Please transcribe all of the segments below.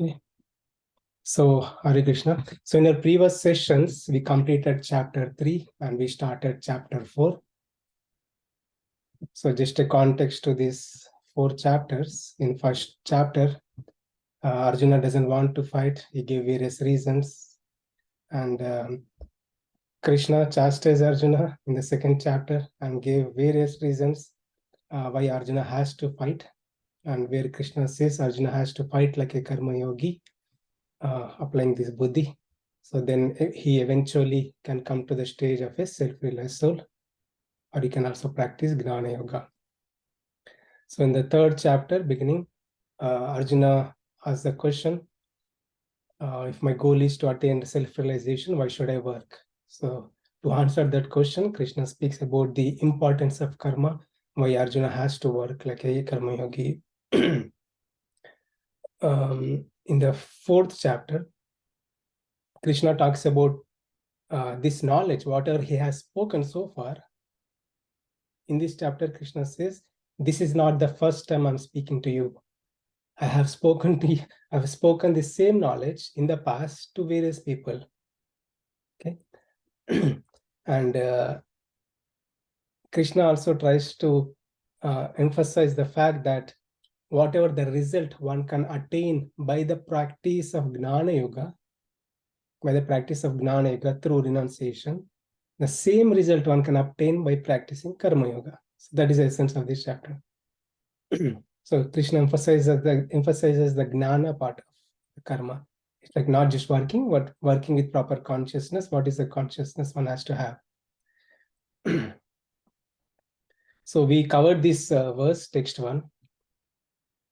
Okay. So, Hare Krishna. So, in our previous sessions, we completed chapter 3 and we started chapter 4. So, just a context to these 4 chapters. In first chapter, Arjuna doesn't want to fight. He gave various reasons. And Krishna chastised Arjuna in the second chapter and gave various reasons why Arjuna has to fight. And where Krishna says Arjuna has to fight like a karma yogi, applying this buddhi. So then he eventually can come to the stage of a self-realized soul, or he can also practice Gnana Yoga. So in the third chapter, beginning, Arjuna asks the question, if my goal is to attain self-realization, why should I work? So to answer that question, Krishna speaks about the importance of karma, why Arjuna has to work like a karma yogi. In the fourth chapter, Krishna talks about this knowledge, whatever he has spoken so far. In this chapter, Krishna says, this is not the first time I'm speaking to you. I have spoken the same knowledge in the past to various people. Okay. And Krishna also tries to emphasize the fact that whatever the result one can attain by the practice of Gnana Yoga, through renunciation, the same result one can obtain by practicing Karma Yoga. So that is the essence of this chapter. So Krishna emphasizes the Gnana part of the karma. It's like not just working, but working with proper consciousness. What is the consciousness one has to have? So we covered this verse, text 1,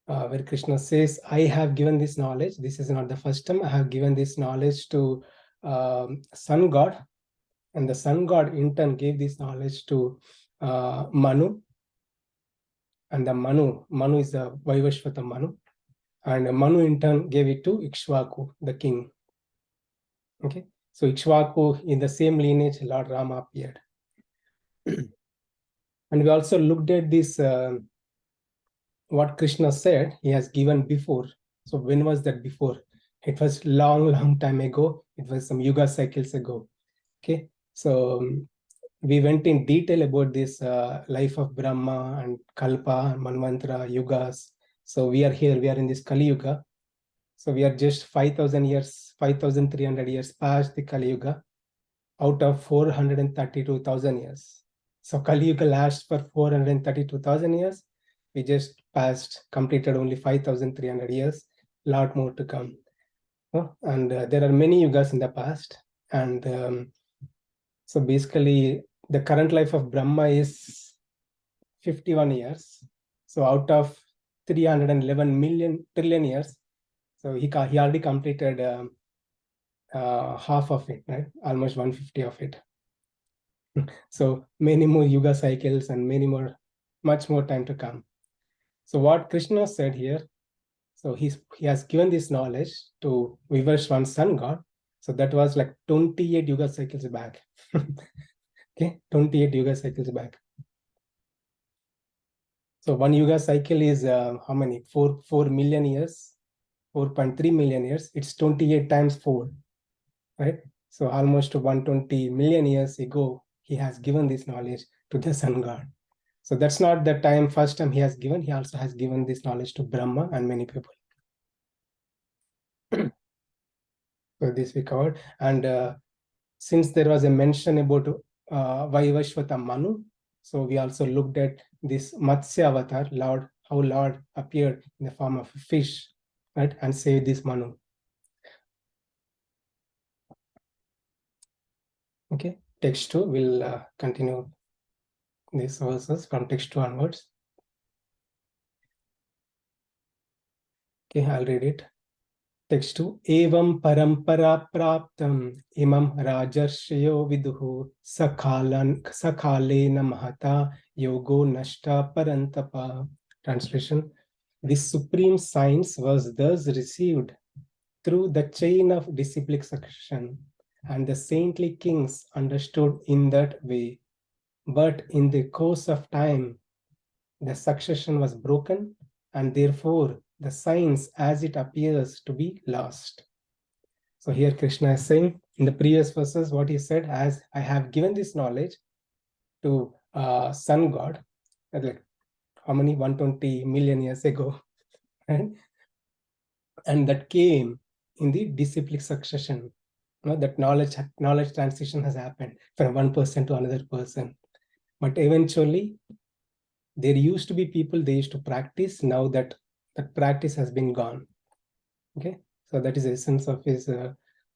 where Krishna says, I have given this knowledge. This is not the first time. I have given this knowledge to Sun God. And the Sun God in turn gave this knowledge to Manu. And the Manu is the Vaivashvata Manu. And Manu in turn gave it to Ikshvaku, the king. Okay, so Ikshvaku, in the same lineage, Lord Rama appeared. And we also looked at this, what Krishna said he has given before. So when was that before? It was long time ago. It was some yuga cycles ago. Okay, so we went in detail about this life of Brahma and Kalpa, Manvantara, Yugas. So we are here, we are in this Kali Yuga. So we are just 5,000 years, 5,300 years past the Kali Yuga out of 432,000 years. So Kali Yuga lasts for 432,000 years. We just completed only 5,300 years, lot more to come. And there are many yugas in the past. And so basically, the current life of Brahma is 51 years. So out of 311 trillion years, so he already completed half of it, right? Almost 150 of it. So many more yuga cycles and much more time to come. So what Krishna said here, so he has given this knowledge to Vivashwan Sun God. So that was like 28 yuga cycles back. Okay, 28 yuga cycles back. So one yuga cycle is how many? 4 million years, 4.3 million years. It's 28 times 4, right? So almost 120 million years ago, he has given this knowledge to the Sun God. So that's not the first time he has given. He also has given this knowledge to Brahma and many people. So this we covered. And since there was a mention about Vaivashvata Manu, so we also looked at this Matsya avatar, how Lord appeared in the form of a fish, right, and saved this Manu. Okay, text 2 will continue these verses from text 2 onwards. Okay, I'll read it. Text 2. Evam parampara praptam imam rajarshyo viduhu sakhalena mahata yogo nashta parantapa. Translation. This supreme science was thus received through the chain of disciplic succession, and the saintly kings understood in that way. But in the course of time, the succession was broken, and therefore the science as it appears to be lost. So here Krishna is saying in the previous verses what he said, as I have given this knowledge to sun god, like how many 120 million years ago, right? And that came in the disciplic succession. That knowledge transition has happened from one person to another person. But eventually, there used to be people, they used to practice. Now that practice has been gone. Okay, so that is the essence of his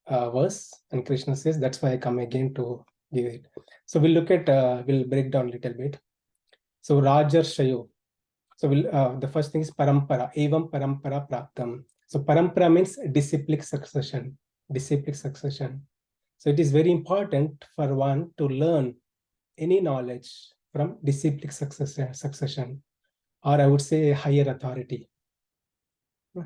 verse. And Krishna says, that's why I come again to give it. So we'll look at, we'll break down a little bit. So Rajar Shayo. So the first thing is parampara, evam parampara praptam. So parampara means disciplic succession, disciplic succession. So it is very important for one to learn any knowledge from disciplic succession, or I would say a higher authority,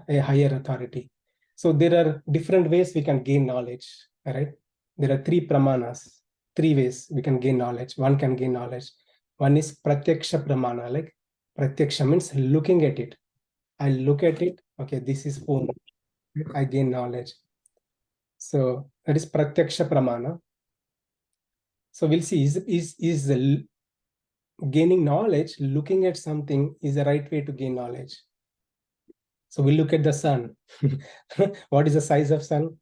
a higher authority. So there are different ways we can gain knowledge, right? There are three pramanas, three ways we can gain knowledge. One can gain knowledge. One is pratyaksha pramana, like pratyaksha means looking at it. I look at it, okay, this is phone, I gain knowledge. So that is pratyaksha pramana. So we'll see, is gaining knowledge, looking at something is the right way to gain knowledge. So we look at the sun. What is the size of sun?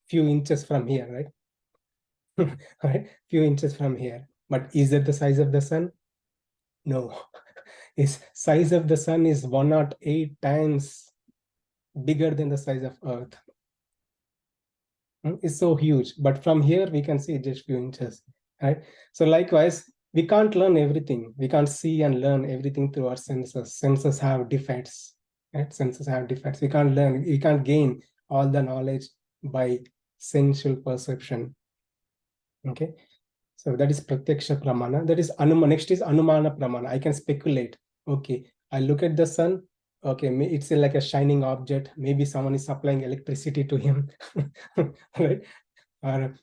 Few inches from here, right? Right? Few inches from here. But is it the size of the sun? No. Its size of the sun is 108 times bigger than the size of Earth. It's so huge. But from here, we can see just few inches, right? So likewise, we can't learn everything. We can't see and learn everything through our senses. Senses have defects, right? Senses have defects. We can't learn, we can't gain all the knowledge by sensual perception. Okay. So that is pratyaksha pramana. That is anumana. Next is anumana pramana. I can speculate. Okay. I look at the sun. Okay. It's like a shining object. Maybe someone is supplying electricity to him. Right. Or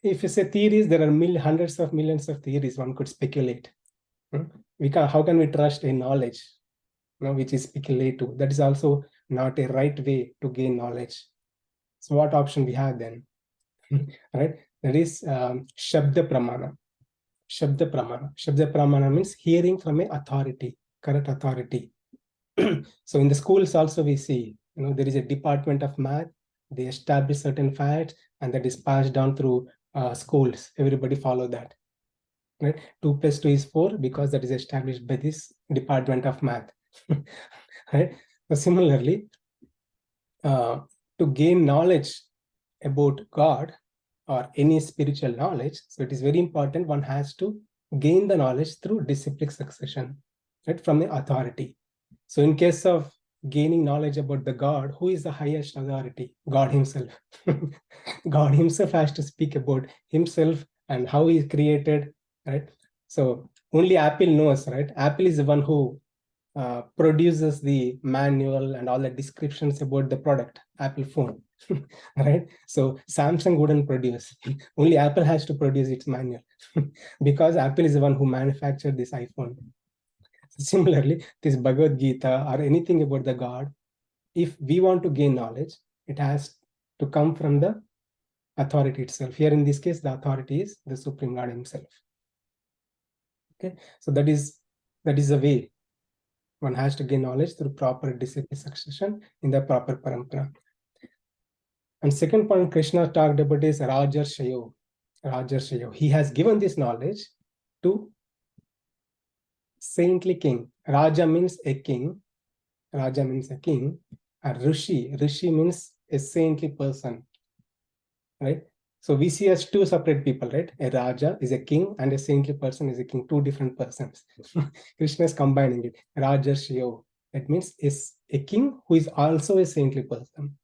if you say theories, there are hundreds of millions of theories one could speculate. How can we trust a knowledge, which is speculative? That is also not a right way to gain knowledge. So what option we have then? Right? That is Shabda Pramana. Shabda Pramana. Shabda Pramana means hearing from an authority, correct authority. So in the schools also we see, there is a department of math. They establish certain facts, and that is passed down through schools. Everybody follow that. Right? 2 plus 2 is 4 because that is established by this department of math. Right? So similarly, to gain knowledge about God or any spiritual knowledge, so it is very important one has to gain the knowledge through disciplic succession, right, from the authority. So in case of gaining knowledge about the God, who is the highest authority? God himself. God himself has to speak about himself and how he is created, right? So only Apple knows, right? Apple is the one who produces the manual and all the descriptions about the product, Apple phone, right? So Samsung wouldn't produce. Only Apple has to produce its manual because Apple is the one who manufactured this iPhone. Similarly, this Bhagavad Gita or anything about the God, if we want to gain knowledge, it has to come from the authority itself. Here in this case, the authority is the Supreme God himself. Okay, so that is the way one has to gain knowledge through proper disciplic succession in the proper parampara. And second point Krishna talked about is Rajar Shayo. Rajar Shayo. He has given this knowledge to saintly king. Raja means a king. Raja means a king. A Rishi. Rishi means a saintly person. Right? So we see as two separate people, right? A Raja is a king and a saintly person is a king, two different persons. Krishna is combining it. Raja Shiyo. That means is a king who is also a saintly person.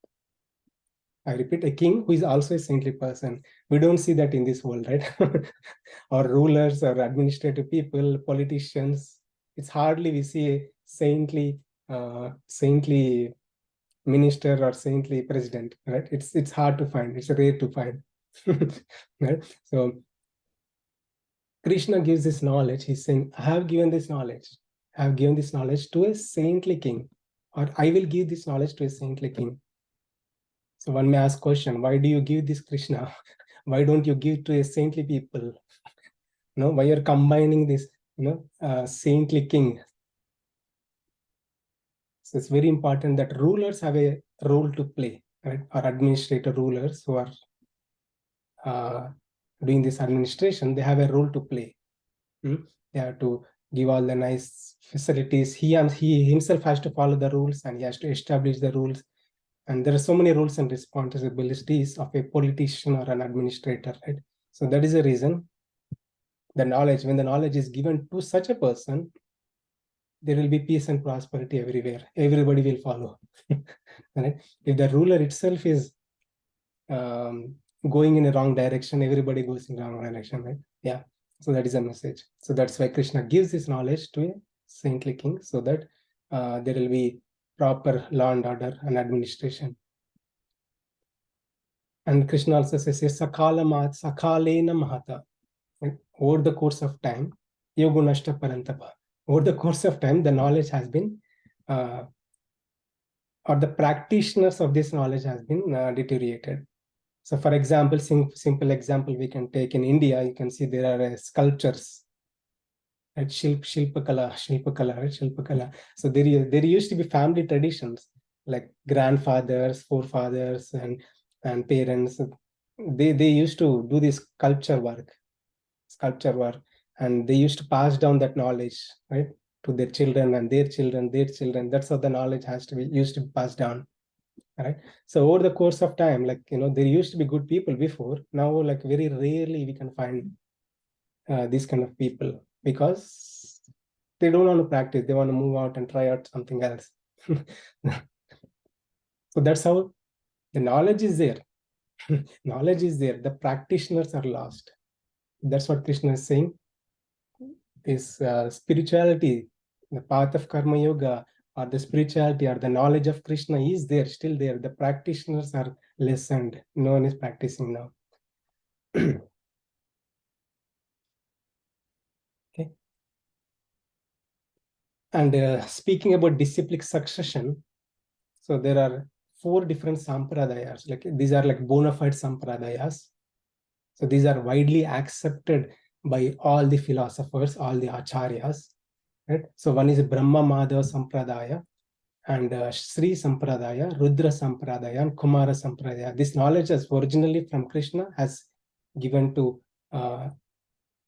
I repeat, a king who is also a saintly person. We don't see that in this world, right? Or rulers or administrative people, politicians. It's hardly we see a saintly minister or saintly president, right? It's hard to find. It's rare to find. Right? So Krishna gives this knowledge. He's saying, I have given this knowledge. I have given this knowledge to a saintly king. or I will give this knowledge to a saintly king. So one may ask question, why do you give this Krishna? Why don't you give to a saintly people? No, why you're combining this, saintly king? So it's very important that rulers have a role to play, right? Or administrator rulers who are uh, doing this administration, they have a role to play. They have to give all the nice facilities. He himself has to follow the rules, and he has to establish the rules. And there are so many rules and responsibilities of a politician or an administrator, right? So that is the reason the knowledge, when the knowledge is given to such a person, there will be peace and prosperity everywhere. Everybody will follow. Right? If the ruler itself is going in a wrong direction, everybody goes in the wrong direction, right? Yeah. So that is a message. So that's why Krishna gives this knowledge to a saintly king, so that there will be proper law and order and administration. And Krishna also says, sakalena mahata. Over the course of time, yogunashta parantapa. Over the course of time, the knowledge has been, or the practitioners of this knowledge has been deteriorated. So for example, simple example we can take in India, you can see there are sculptures, right? Shilpakala, right? Shilpakala. So there used to be family traditions, like grandfathers, forefathers, and parents. They used to do this sculpture work, and they used to pass down that knowledge, right, to their children and their children, their children. That's how the knowledge has to be used to be passed down. Right. So over the course of time, like, there used to be good people before. Now, like, very rarely we can find these kind of people, because they don't want to practice. They want to move out and try out something else. So that's how the knowledge is there. Knowledge is there. The practitioners are lost. That's what Krishna is saying. Is spirituality, the path of karma yoga, or the spirituality or the knowledge of Krishna is there, still there. The practitioners are lessened. No one is practicing now. Okay. And speaking about disciplic succession, so there are 4 different sampradayas. Like, these are like bona fide sampradayas. So these are widely accepted by all the philosophers, all the acharyas. Right? So one is Brahma Madhava Sampradaya, and Sri Sampradaya, Rudra Sampradaya, and Kumara Sampradaya. This knowledge is originally from Krishna, has given to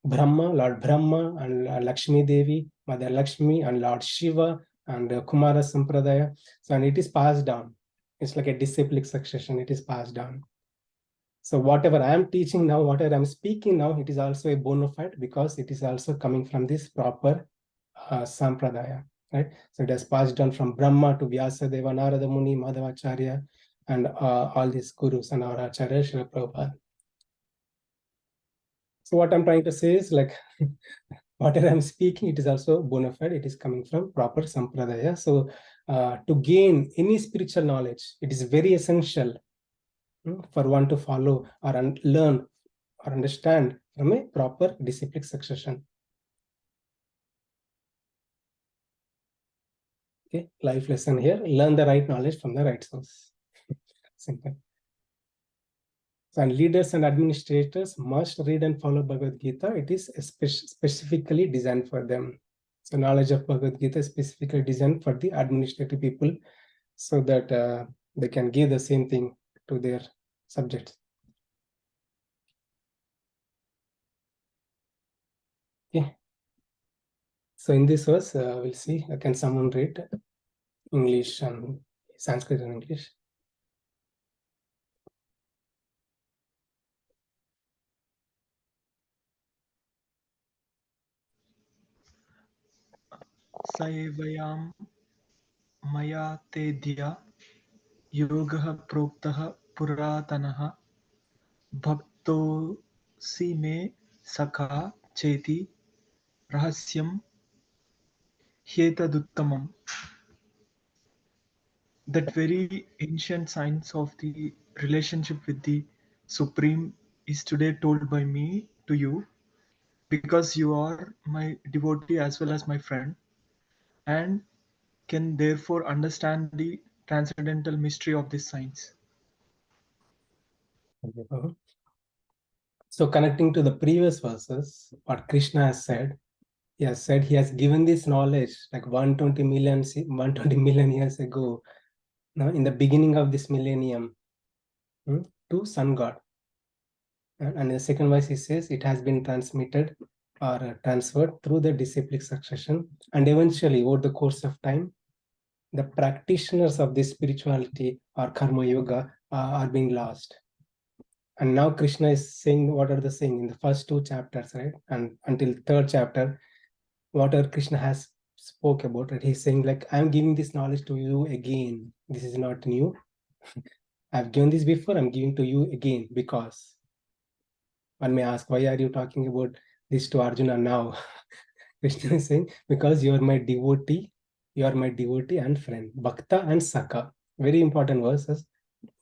Brahma, Lord Brahma, and Lakshmi Devi, Mother Lakshmi, and Lord Shiva, and Kumara Sampradaya. So, and it is passed down. It's like a disciplic succession, it is passed down. So whatever I am teaching now, whatever I'm speaking now, it is also a bona fide, because it is also coming from this proper Sampradaya. Right? So it has passed down from Brahma to Vyasadeva, Narada Muni, Madhavacharya, and all these gurus and our Acharya, Srila Prabhupada. So what I'm trying to say is, like, whatever I'm speaking, it is also bona fide. It is coming from proper Sampradaya. So to gain any spiritual knowledge, it is very essential for one to follow or learn or understand from a proper disciplic succession. Okay, life lesson here: learn the right knowledge from the right source. Simple. So, and leaders and administrators must read and follow Bhagavad Gita. It is specifically designed for them. So knowledge of Bhagavad Gita is specifically designed for the administrative people, so that they can give the same thing to their subjects. Okay. So in this verse, we'll see. Can someone read English and Sanskrit and English? सैवयां मया तेद्य योगः प्रोक्तः पुरातनः भक्तोऽसि मे सखा चेति रहस्यं ह्येतदुत्तमम्. That very ancient science of the relationship with the Supreme is today told by me to you, because you are my devotee as well as my friend, and can therefore understand the transcendental mystery of this science. So connecting to the previous verses, what Krishna has said, he has given this knowledge like 120 million years ago, in the beginning of this millennium, to sun god. And in the second verse, he says it has been transmitted or transferred through the disciplic succession. And eventually, over the course of time, the practitioners of this spirituality or karma yoga are being lost. And now Krishna is saying, what are the saying in the first two chapters, right? And until third chapter, whatever Krishna has spoke about it, he's saying like, I'm giving this knowledge to you again. This is not new. I've given this before, I'm giving to you again, because one may ask, why are you talking about this to Arjuna now? Krishna is saying, because you are my devotee and friend, Bhakta and Saka. Very important verses,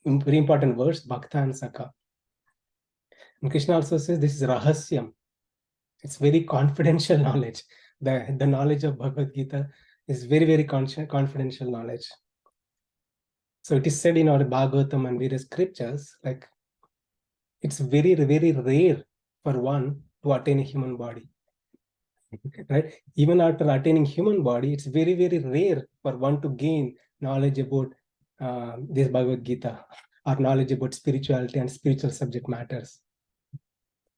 very important verse, Bhakta and Saka. And Krishna also says this is Rahasyam. It's very confidential knowledge. The knowledge of Bhagavad Gita is very, very confidential knowledge. So it is said in our Bhagavatam and various scriptures, like it's very, very rare for one to attain a human body. Right? Even after attaining human body, it's very, very rare for one to gain knowledge about this Bhagavad Gita or knowledge about spirituality and spiritual subject matters.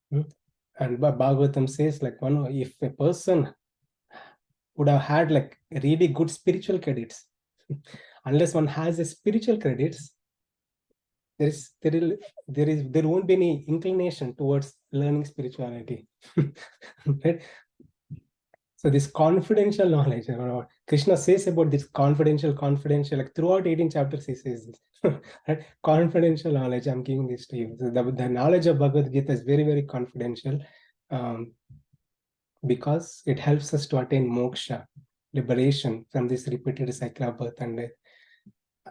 And Bhagavatam says, like, if a person would have had like really good spiritual credits, unless one has a spiritual credits, there won't be any inclination towards learning spirituality. Right? So this confidential knowledge, Krishna says about this confidential, like throughout 18 chapters, he says this. Right? Confidential knowledge, I'm giving this to you. So the knowledge of Bhagavad Gita is very, very confidential, because it helps us to attain moksha, liberation from this repeated cycle of birth and death.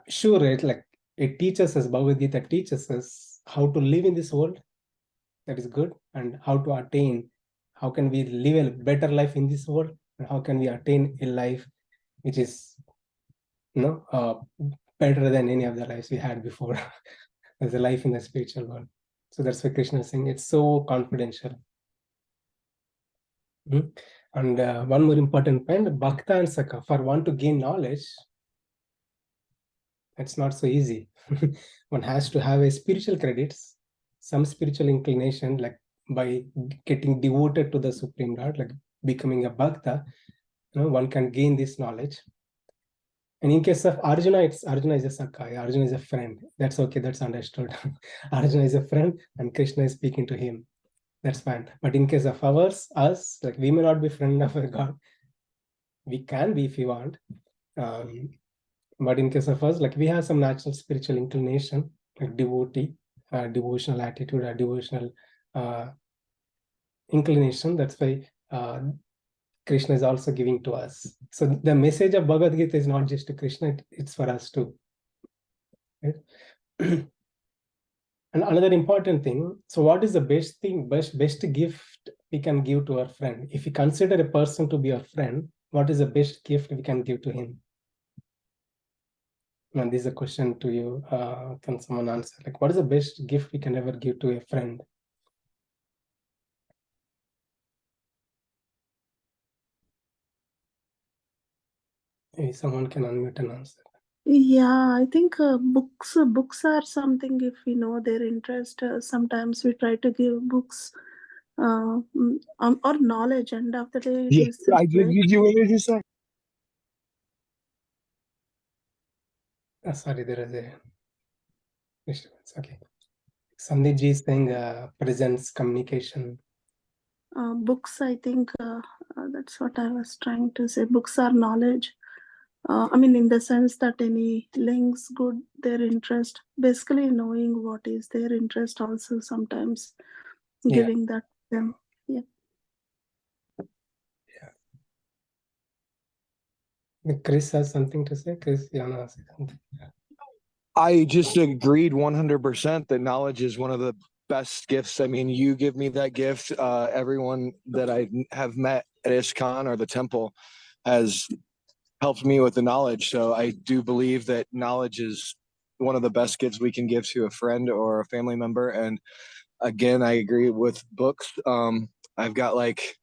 Sure, right? Like it teaches us, Bhagavad Gita teaches us how to live in this world. That is good. And how to attain, how can we live a better life in this world? And how can we attain a life which is, better than any of the lives we had before. There's a life in the spiritual world. So that's why Krishna is saying it's so confidential. And one more important point, Bhakta and Saka, for one to gain knowledge, it's not so easy. One has to have a spiritual credits, some spiritual inclination, like by getting devoted to the Supreme Lord, like becoming a Bhakta, one can gain this knowledge. And in case of Arjuna, Arjuna is a Sakai, Arjuna is a friend. That's okay, that's understood. Arjuna is a friend and Krishna is speaking to him. That's fine. But in case of us, like we may not be friend of a God. We can be if we want. But in case of us, like we have some natural spiritual inclination, like devotee, devotional attitude, or devotional inclination. That's why Krishna is also giving to us. So the message of Bhagavad Gita is not just to Krishna, it's for us too. Right? And another important thing, so what is the best gift we can give to our friend? If we consider a person to be our friend, what is the best gift we can give to him? And this is a question to you. Can someone answer? Like, what is the best gift we can ever give to a friend? Maybe someone can unmute and answer. Yeah, I think books are something. If we know their interest, sometimes we try to give books or knowledge. End of the day, it is I did you what did you say? Sorry, there is a disturbance. Okay. Sandhiji is saying presence, communication. Books. I think that's what I was trying to say. Books are knowledge. I mean, in the sense that any links, good, their interest. Basically, knowing what is their interest. Also, sometimes giving that to them. Yeah. Chris has something to say. Chris, you want to say something? I just agreed 100% that knowledge is one of the best gifts. I mean, you give me that gift. Everyone that I have met at ISKCON or the temple has helped me with the knowledge. So I do believe that knowledge is one of the best gifts we can give to a friend or a family member. And again, I agree with books. I've got like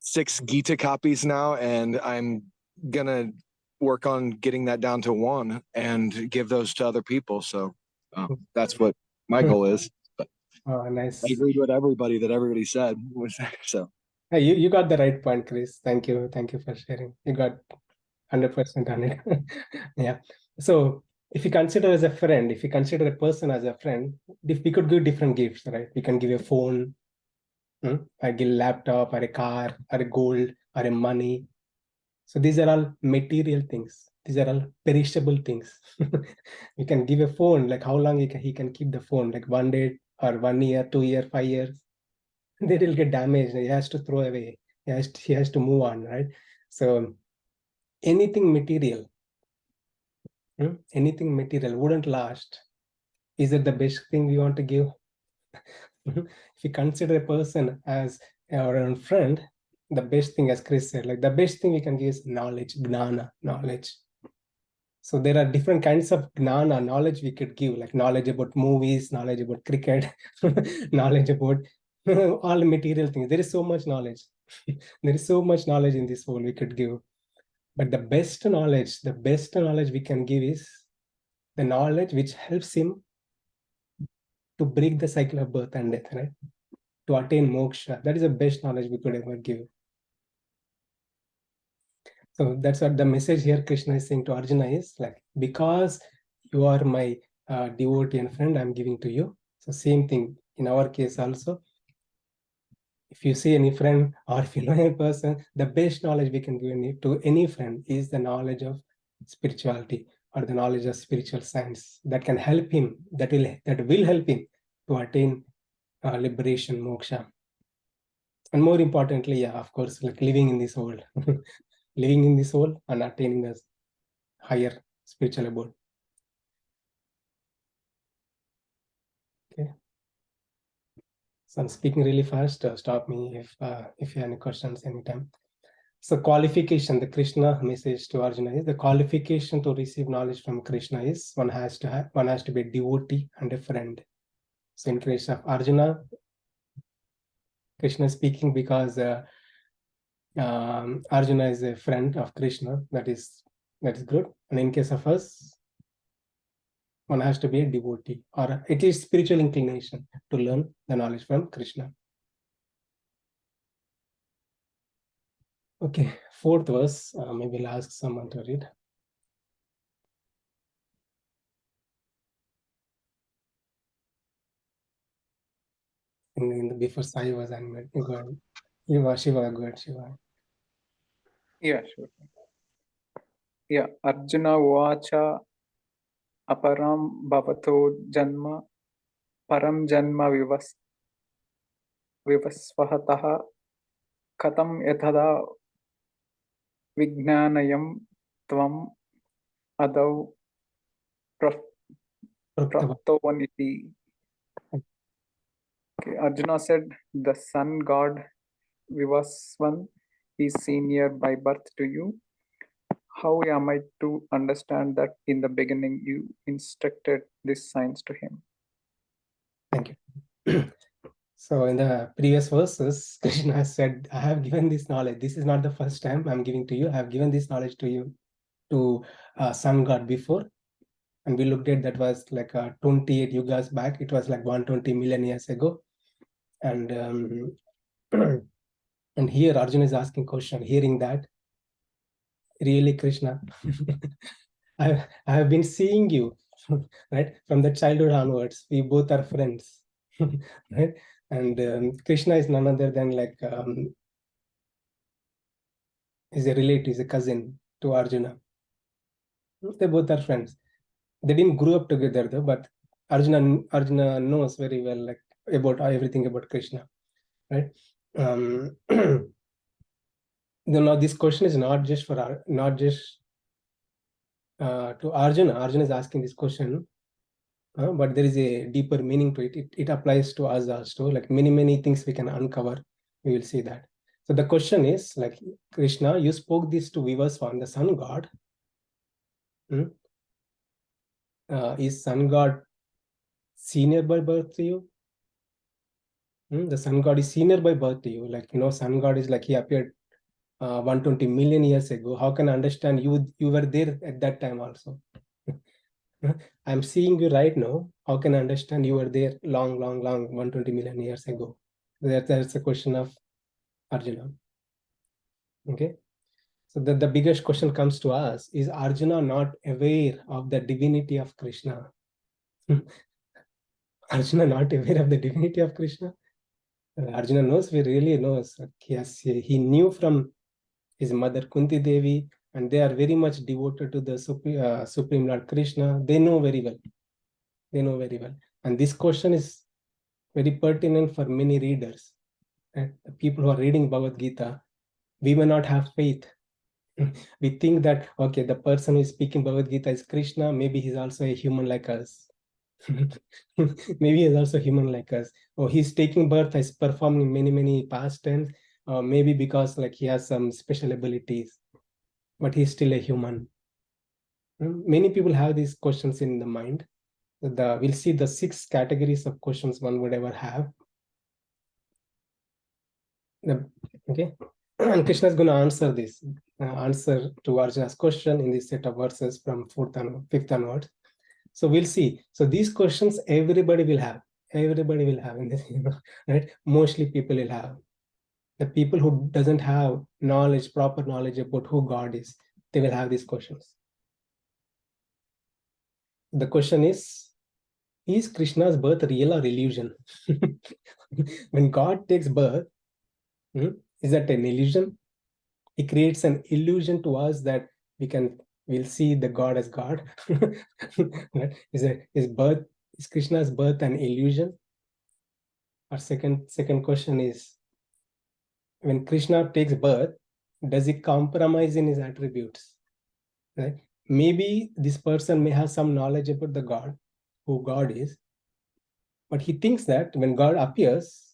6 Gita copies now, and I'm gonna work on getting that down to 1 and give those to other people. So that's what my goal is. But Oh, nice. I agreed with everybody that everybody said. So Hey, you got the right point, Chris. Thank you. Thank you for sharing. You got 100% on it. Yeah. So if you consider as a friend, if you consider a person as a friend, if we could give different gifts, right? We can give a phone, I give laptop or a car or a gold or a money. So these are all material things. These are all perishable things. You can give a phone, like how long he can keep the phone, like 1 day or 1 year, 2 year, 5 years. They will get damaged. He has to throw away. He has to move on, right? So anything material, anything material wouldn't last. Is it the best thing we want to give? If you consider a person as our own friend, the best thing, as Chris said, like the best thing we can give is knowledge, gnana, knowledge. So there are different kinds of gnana, knowledge we could give, like knowledge about movies, knowledge about cricket, knowledge about all material things. There is so much knowledge. There is so much knowledge in this world we could give. But the best knowledge we can give is the knowledge which helps him to break the cycle of birth and death, right? To attain moksha. That is the best knowledge we could ever give. So that's what the message here Krishna is saying to Arjuna is like, because you are my devotee and friend, I'm giving to you. So same thing in our case also. If you see any friend or if you know any person, the best knowledge we can give to any friend is the knowledge of spirituality or the knowledge of spiritual science that can help him, that will help him to attain liberation, moksha. And more importantly, yeah, of course, like living in this world, living in this world and attaining a higher spiritual abode. Okay. So I'm speaking really fast. Stop me if you have any questions anytime. So qualification, the Krishna message to Arjuna is the qualification to receive knowledge from Krishna is one has to be a devotee and a friend. So in case of Arjuna, Krishna is speaking because Arjuna is a friend of Krishna. That is good. And in case of us, one has to be a devotee or at least spiritual inclination to learn the knowledge from Krishna. Okay, 4th verse. Maybe I'll ask someone to read. Before Sai was animated. Go ahead. Shiva, go ahead, Shiva. Yeah, sure. Yeah, Arjuna Uvacha Aparam Bhavato Janma Param Janma Vivasvahataha Katam Yathada Vijnanayam Tvam Adav Praptavaniti. Okay, Arjuna said, the sun god Vivasvan is senior by birth to you. How am I to understand that in the beginning you instructed this science to him? Thank you. So in the previous verses, Krishna said, I have given this knowledge. This is not the first time I'm giving to you. I have given this knowledge to you, to sun god before. And we looked at that was like 28 yugas back. It was like 120 million years ago. And and here Arjuna is asking question, hearing that, really Krishna, I have been seeing you, right? From the childhood onwards, we both are friends, right? And Krishna is none other than like, is a relative, is a cousin to Arjuna. They both are friends. They didn't grow up together though, but Arjuna knows very well like about everything about Krishna, right? Now this question is not just to Arjuna. Arjuna is asking this question, but there is a deeper meaning to it. It applies to us also. Like many things we can uncover. We will see that. So the question is, like, Krishna, you spoke this to Vivaswan, the sun god. Is sun god senior by birth to you? The sun god is senior by birth to you. Like, sun god is like he appeared 120 million years ago. How can I understand you were there at that time also? I'm seeing you right now. How can I understand you were there long 120 million years ago? That's a question of Arjuna. Okay. So the biggest question comes to us, is Arjuna not aware of the divinity of Krishna? Arjuna not aware of the divinity of Krishna? Arjuna knows, he really knows. He knew from his mother Kunti Devi, and they are very much devoted to the Supreme Lord Krishna. They know very well. They know very well. And this question is very pertinent for many readers. The people who are reading Bhagavad Gita, we may not have faith. We think that, okay, the person who is speaking Bhagavad Gita is Krishna, maybe he's also a human like us. Maybe he's also human like us. Or he's taking birth, he's performing many pastimes, maybe because like he has some special abilities, but he's still a human. Many people have these questions in the mind. We'll see the 6 categories of questions one would ever have. Okay, and Krishna is going to answer this, answer to Arjuna's question in this set of verses from 4th and 5th onwards. So we'll see. So these questions everybody will have. Everybody will have in this, right? Mostly people will have. The people who doesn't have knowledge, proper knowledge about who God is, they will have these questions. The question is Krishna's birth real or illusion? When God takes birth, is that an illusion? He creates an illusion to us that we'll see the God as God. Right? Is Krishna's birth an illusion? Our second question is, when Krishna takes birth, does he compromise in his attributes? Right? Maybe this person may have some knowledge about the God, who God is, but he thinks that when God appears,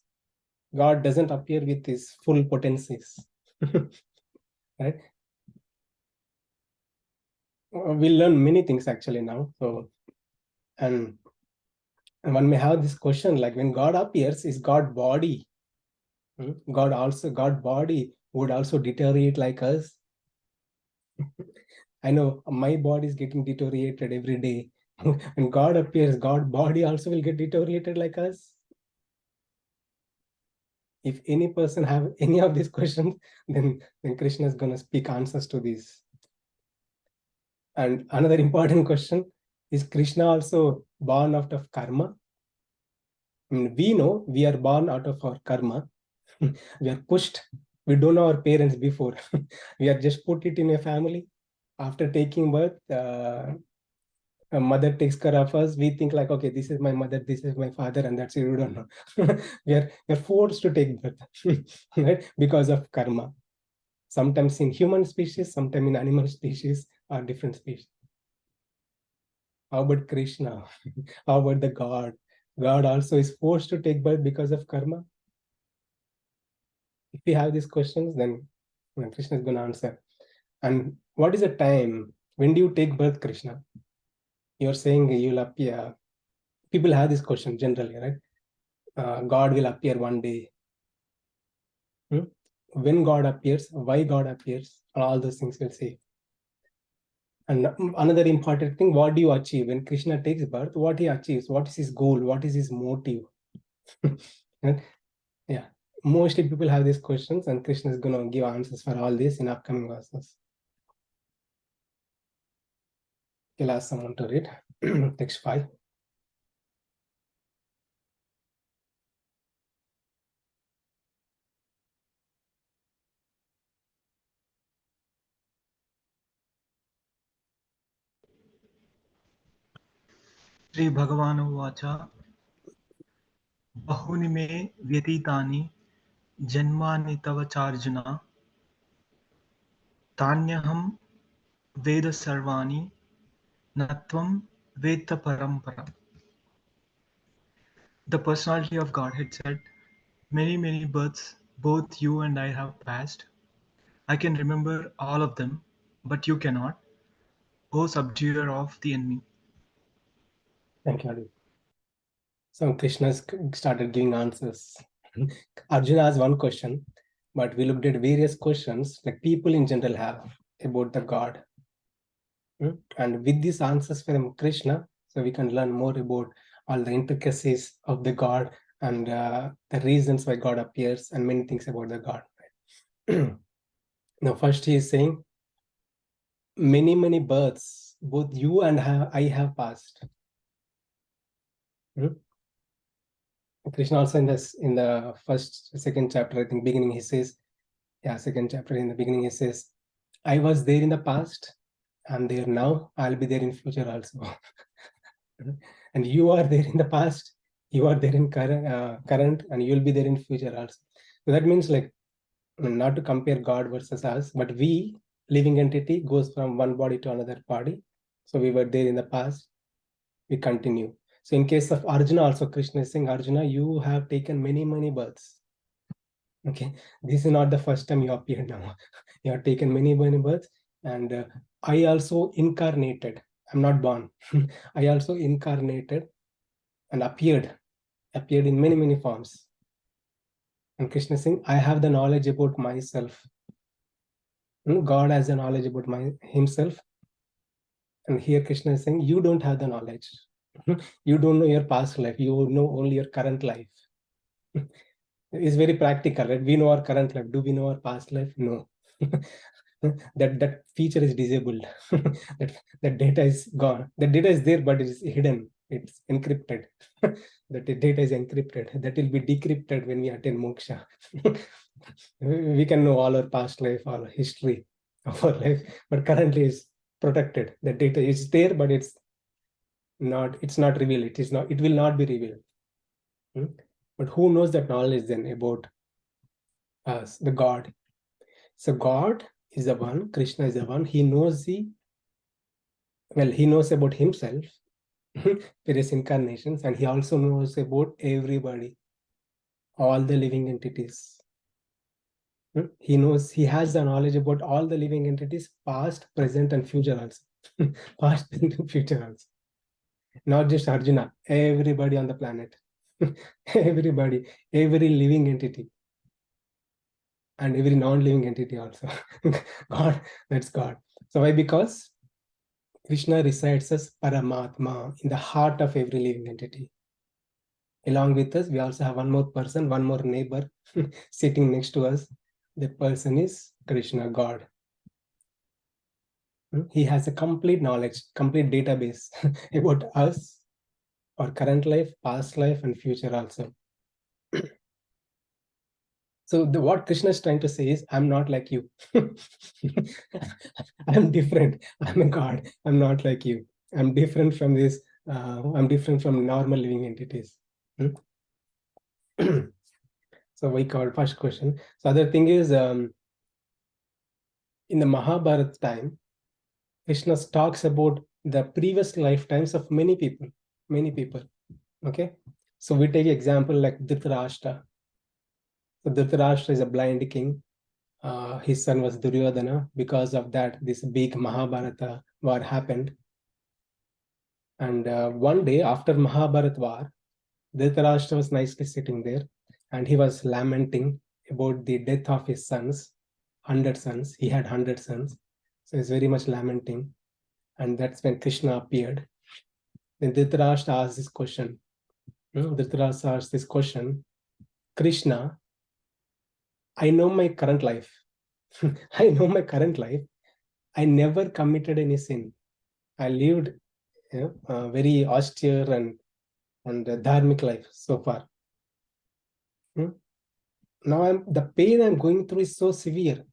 God doesn't appear with his full potencies. Right? We'll learn many things actually now. So, and one may have this question, like, when God appears, is God body? God body would also deteriorate like us. I know my body is getting deteriorated every day. When God appears, God body also will get deteriorated like us. If any person have any of these questions, then Krishna is going to speak answers to these. And another important question, is Krishna also born out of karma? I mean, we know we are born out of our karma. We are pushed. We don't know our parents before. We are just put it in a family. After taking birth, a mother takes care of us. We think like, okay, this is my mother, this is my father, and that's it. We don't know. we are forced to take birth, right? Because of karma. Sometimes in human species, sometimes in animal species or different species. How about Krishna? How about the God? God also is forced to take birth because of karma. If we have these questions, then Krishna is going to answer. And what is the time? When do you take birth, Krishna? You're saying you'll appear. People have this question generally, right? God will appear one day. When God appears, why God appears, all those things we'll see. And another important thing, what do you achieve? When Krishna takes birth, what he achieves? What is his goal? What is his motive? And yeah, mostly people have these questions, and Krishna is going to give answers for all this in upcoming verses. He'll ask someone to read. Text 5. श्रीभगवानुवाच बहूनि मे व्यतीतानि जन्मानि तव चार्जुन तान्यहं वेद सर्वाणि न त्वं वेत्त परं परम्. The personality of Godhead said, many births Both you and I have passed. I can remember all of them, but you cannot. O subduer of the enemy. Thank you, Adi. So Krishna started giving answers. Arjuna has one question, but we looked at various questions like people in general have about the God. And with these answers from Krishna, so we can learn more about all the intricacies of the God and the reasons why God appears and many things about the God. Now, first he is saying, many births, both you and I have passed. Krishna also in the second chapter, I think beginning he says, second chapter in the beginning he says, I was there in the past, I'm there now, I'll be there in future also. And you are there in the past, you are there in current, and you'll be there in future also. So that means like not to compare God versus us, but we living entity goes from one body to another body. So we were there in the past, we continue. So in case of Arjuna also, Krishna is saying, Arjuna, you have taken many births. Okay, this is not the first time you appeared now. You have taken many births, and I also incarnated. I'm not born. I also incarnated and appeared in many forms. And Krishna is saying, I have the knowledge about myself. God has the knowledge about himself. And here Krishna is saying, you don't have the knowledge. You don't know your past life. You know only your current life. It's very practical, right? We know our current life. Do we know our past life? No. that feature is disabled. that data is gone. The data is there, but it is hidden. It's encrypted. That data is encrypted. That will be decrypted when we attain moksha. We can know all our past life, all our history of our life, but currently is protected. The data is there, but it's not revealed. It will not be revealed. But who knows that knowledge then about us, the God? So God is the one, Krishna is the one. He knows he knows about himself, various incarnations, and he also knows about everybody, all the living entities. He has the knowledge about all the living entities, past, present, and future also. Past, present, and future also. Not just Arjuna, everybody on the planet. Everybody, every living entity. And every non-living entity also. God, that's God. So why? Because Krishna resides as Paramatma in the heart of every living entity. Along with us, we also have one more person, one more neighbor sitting next to us. The person is Krishna, God. He has a complete knowledge, complete database about us, our current life, past life, and future also. So what Krishna is trying to say is, I'm not like you. I'm different. I'm a God. I'm not like you. I'm different from this. I'm different from normal living entities. So we covered first question. So other thing is, in the Mahabharata time, Krishna talks about the previous lifetimes of many people. Okay. So we take example like Dhritarashtra. So Dhritarashtra is a blind king. His son was Duryodhana. Because of that, this big Mahabharata war happened. And one day after Mahabharata war, Dhritarashtra was nicely sitting there, and he was lamenting about the death of his sons, 100 sons. He had 100 sons. So he's very much lamenting. And that's when Krishna appeared. Then Dhritarashtra asked this question. Dhritarashtra asked this question, Krishna, I know my current life. I know my current life. I never committed any sin. I lived a very austere and dharmic life so far. Now the pain I'm going through is so severe.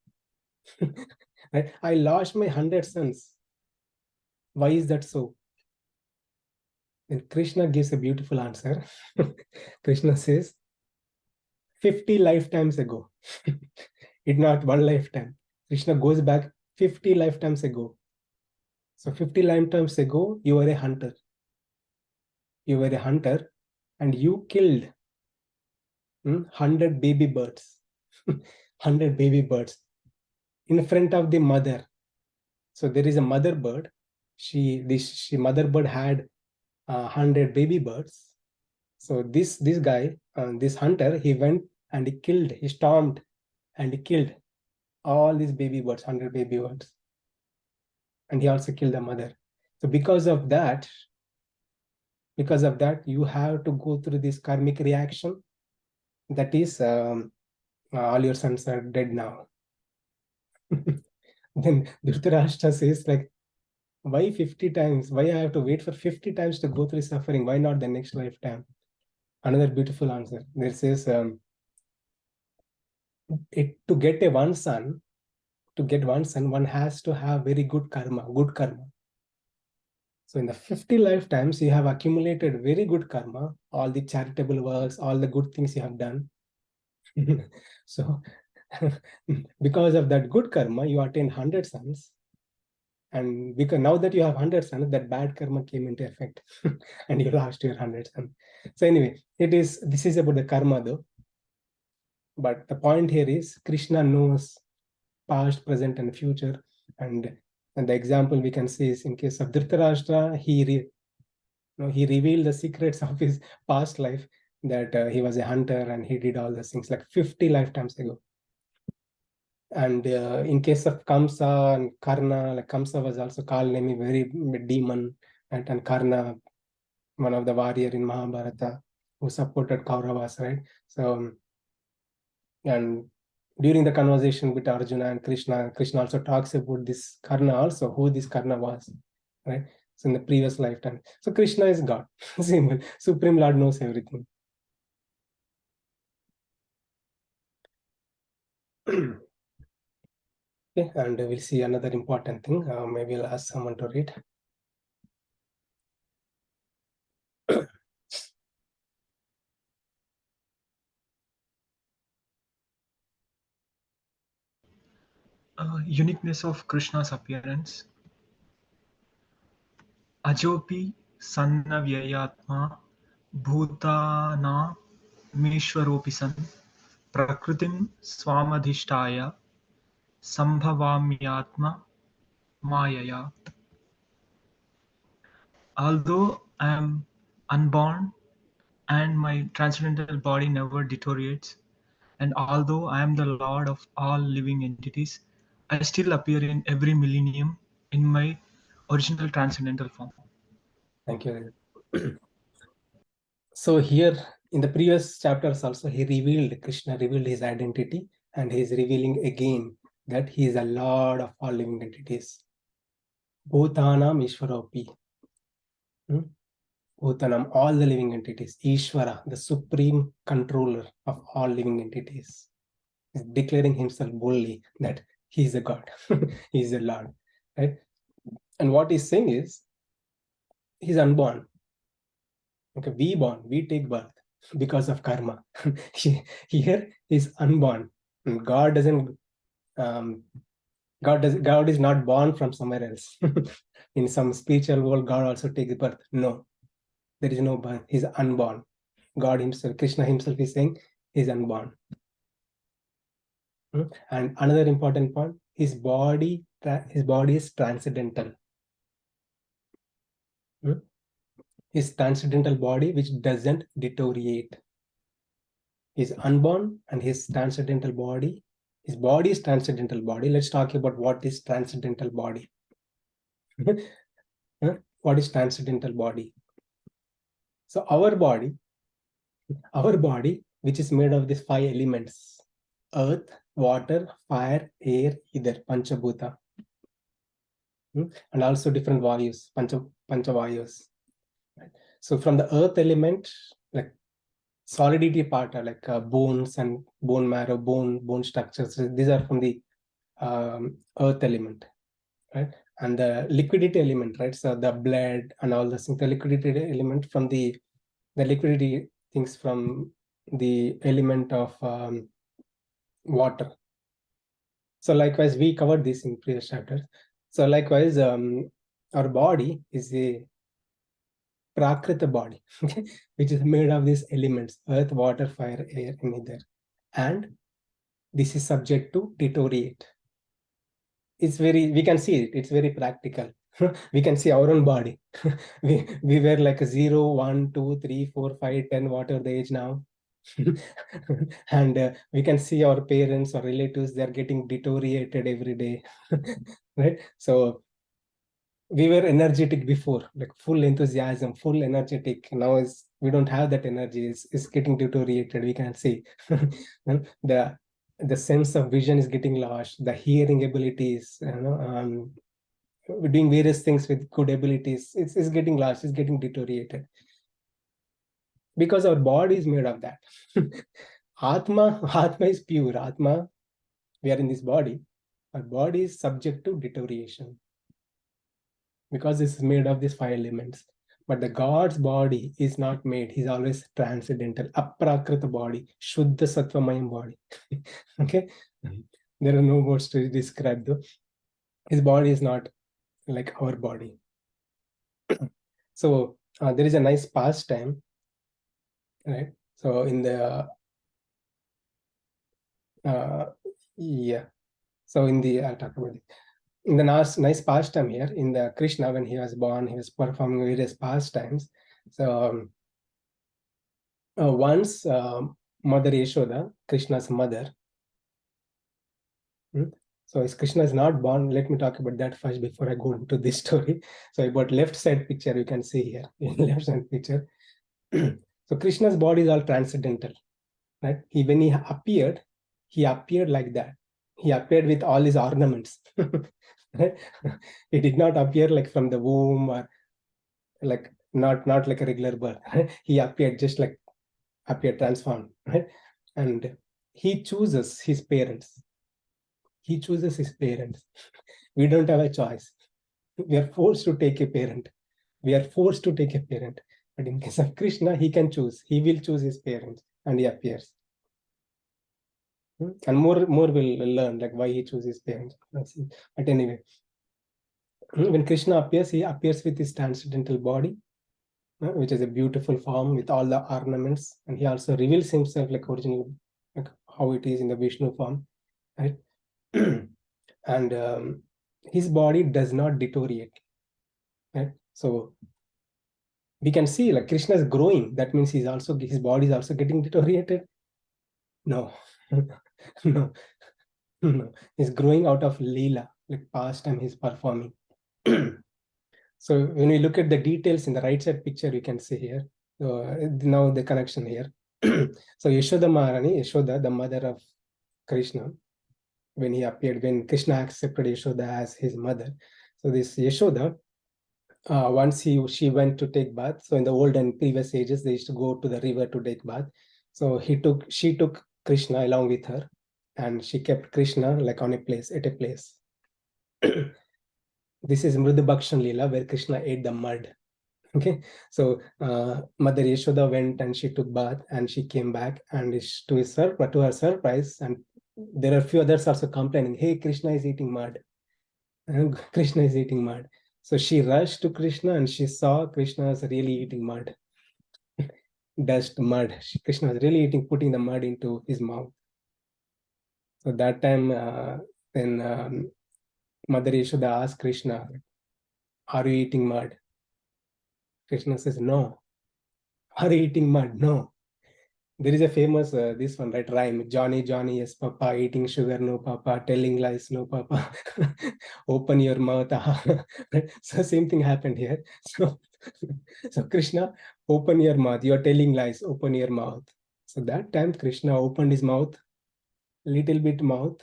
Right? I lost my 100 sons. Why is that so? Then Krishna gives a beautiful answer. Krishna says, 50 lifetimes ago. It's not one lifetime. Krishna goes back 50 lifetimes ago. So 50 lifetimes ago, you were a hunter. You were a hunter and you killed 100 baby birds. 100 baby birds in front of the mother. So there is a mother bird. This mother bird had 100 baby birds. So this guy, this hunter, he went and he stormed and he killed all these baby birds, 100 baby birds. And he also killed the mother. So because of that, you have to go through this karmic reaction. That is, all your sons are dead now. Then Dhritarashtra says, like, why 50 times? Why I have to wait for 50 times to go through suffering? Why not the next lifetime? Another beautiful answer. There says, to get one son, one has to have very good karma. So in the 50 lifetimes, you have accumulated very good karma, all the charitable works, all the good things you have done. So because of that good karma, you attained 100 sons. And because now that you have 100 sons, that bad karma came into effect and you lost your 100 sons. So anyway, this is about the karma though. But the point here is Krishna knows past, present, and future. And the example we can see is in case of Dhritarashtra, he revealed the secrets of his past life, that he was a hunter and he did all those things like 50 lifetimes ago. And in case of Kamsa and Karna, like Kamsa was also called name a very demon, and Karna, one of the warrior in Mahabharata who supported Kauravas, right? So, and during the conversation with Arjuna and Krishna also talks about this Karna also, who this Karna was, right? So in the previous lifetime. So Krishna is God. Simple. Supreme Lord knows everything. Okay, and we'll see another important thing. Maybe I'll ask someone to read. Uniqueness of Krishna's appearance. Ajopi sanna vyayatma bhutana mishwaropi san prakritim swamadhishtaya sambhavamyatma mayaya. Although I am unborn and my transcendental body never deteriorates, and although I am the Lord of all living entities, I still appear in every millennium in my original transcendental form. Thank you. So here in the previous chapters also, Krishna revealed his identity, and he is revealing again that he is a Lord of all living entities. Bhutanam Ishwaropi. Bhutanam, all the living entities. Ishvara, the supreme controller of all living entities, is declaring himself boldly that he is a God, he is a Lord, right? And what he's saying is, he's unborn. Okay, we take birth because of karma. Here is unborn. And God doesn't. God is not born from somewhere else. In some spiritual world, God also takes birth. No, there is no birth. He's unborn. God himself, Krishna himself, is saying he's unborn. And another important point: his body is transcendental. His transcendental body, which doesn't deteriorate. He's unborn, and his transcendental body. His body is transcendental body. Let's talk about what is transcendental body. What is transcendental body? So our body, which is made of these 5 elements: earth, water, fire, air, ether, Panchabhuta. And also different vayus, Panchavayus. So from the earth element, like solidity part are like bones and bone marrow, bone structures. These are from the earth element, right? And the liquidity element, right? So the blood and all those things, the liquidity element from the liquidity things from the element of water. So likewise, we covered this in previous chapters. So likewise, our body is a Prakrita body, which is made of these elements: earth, water, fire, air, and ether. And this is subject to deteriorate. It's very, we can see it, it's very practical. We can see our own body. we were like a 0, 1, 2, 3, 4, 5, 10, whatever the age now. And we can see our parents or relatives, they're getting deteriorated every day. Right? So we were energetic before, like full enthusiasm, full energetic. Now is we don't have that energy. It's getting deteriorated. We can see. And the sense of vision is getting lost. The hearing abilities, we're doing various things with good abilities. It's getting lost. It's getting deteriorated because our body is made of that. Atma is pure. Atma, we are in this body. Our body is subject to deterioration, because this is made of these 5 elements. But the God's body is not made. He's always transcendental, aprakrita body, shuddha sattvamayam body. Okay, there are no words to describe though. His body is not like our body. So there is a nice pastime, right? So in the yeah, so in the I'll talk about it. In the nice pastime here in the Krishna, when he was born, he was performing various pastimes. So once Mother Yashoda, Krishna's mother. So as Krishna is not born, let me talk about that first before I go into this story. So about left side picture, you can see here in left side picture. So Krishna's body is all transcendental, right? When he appeared like that. He appeared with all his ornaments. Right? He did not appear like from the womb or like not like a regular birth. He appeared just like transformed, right? And he chooses his parents. He chooses his parents. We don't have a choice. We are forced to take a parent. We are forced to take a parent. But in case of Krishna, he can choose. He will choose his parents, and he appears. And more will learn like why he chooses parents. But anyway, when Krishna appears, he appears with his transcendental body, which is a beautiful form with all the ornaments, and he also reveals himself like originally, like how it is in the Vishnu form, right? And his body does not deteriorate, right? So we can see like Krishna is growing. That means his body is also getting deteriorated. No, no, no. He's growing out of Leela, like pastime he's performing. So when we look at the details in the right side picture, you can see here. Now the connection here. So Yashoda Maharani, Yashoda, the mother of Krishna, when Krishna accepted Yashoda as his mother. So this Yashoda, once she went to take bath. So in the old and previous ages, they used to go to the river to take bath. So she took Krishna along with her, and she kept Krishna like at a place. This is Mridabhakshan Leela, where Krishna ate the mud. Okay, so Mother Yashoda went and she took bath, and she came back, and to her surprise, and there are a few others also complaining, hey, Krishna is eating mud. And Krishna is eating mud. So she rushed to Krishna, and she saw Krishna was really eating mud. Dust, mud. Krishna was really putting the mud into his mouth. So that time, then Mother Yashoda asked Krishna, are you eating mud? Krishna says, no. Are you eating mud? No. There is a famous this one, right, rhyme, Johnny yes papa, eating sugar no papa, telling lies no papa. Open your mouth. So same thing happened here. So Krishna, open your mouth, you are telling lies, open your mouth. So that time Krishna opened his mouth, little bit mouth,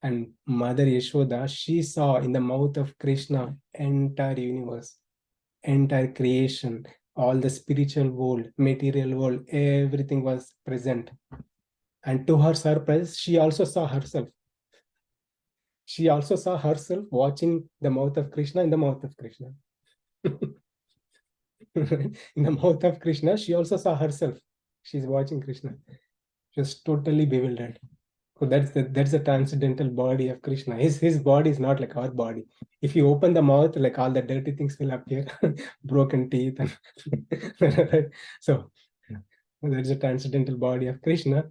and Mother Yashoda, she saw in the mouth of Krishna entire universe, entire creation, all the spiritual world, material world, everything was present. And to her surprise, she also saw herself. She also saw herself watching the mouth of Krishna in the mouth of Krishna. In the mouth of Krishna, she also saw herself. She's watching Krishna. She was totally bewildered. So that's the transcendental body of Krishna. His body is not like our body. If you open the mouth, like all the dirty things will appear, broken teeth, and so that's the transcendental body of Krishna.